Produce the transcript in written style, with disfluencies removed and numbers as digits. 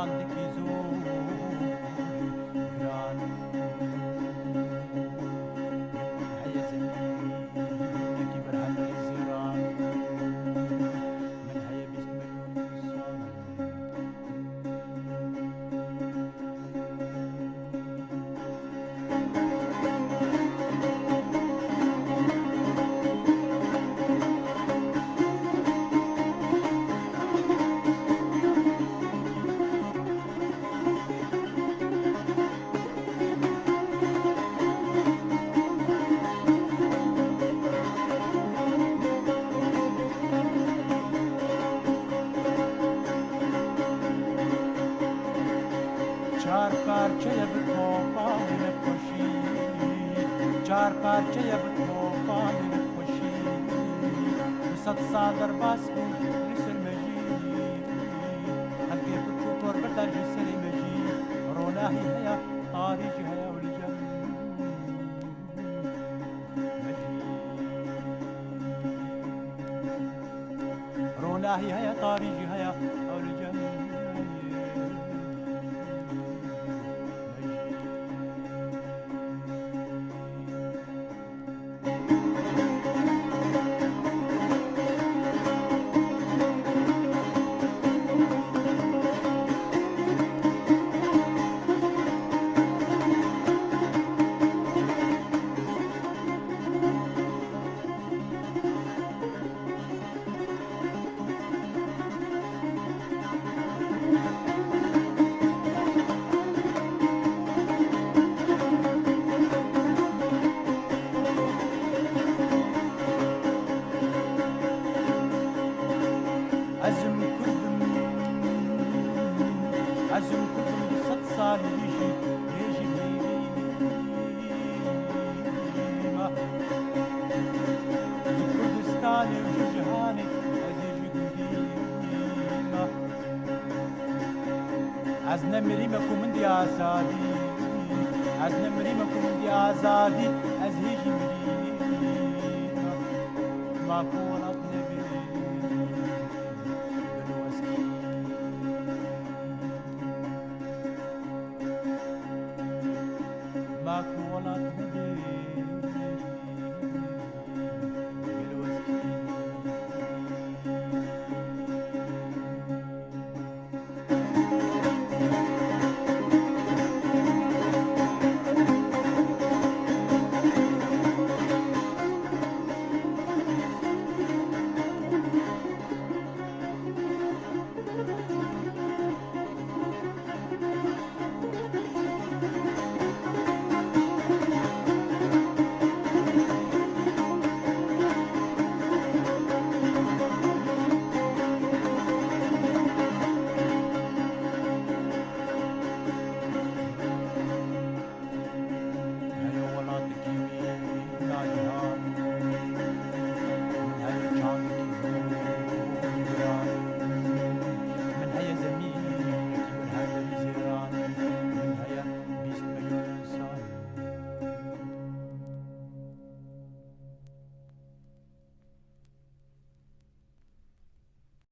ڕاندێکی زۆر گران هەیە زەندگیەکی بەرهەمەی زێران من هەیە 20 ملیۆن ساڵ چار پارچەیە بتۆپانی نەخۆشی چار پارچەیە بتۆپانی نەخۆشی 200 ساڵ دەرباس بوو لەسەر مەژی هەرگێ بچوو تۆر بەدەرژی سەری مەژی ڕۆناهی هەیە تاریکی هەیە و لەجەم ڕۆناهی هەیە تاریکی هەیە ئەو لەجەم عزم كردم 200 سال يجي بيما كردستاني وجهاني عزيزي قديمة از نمريمكم من دي آزادي از نمريمكم من دي آزادي از هيجي مريمة ما كونت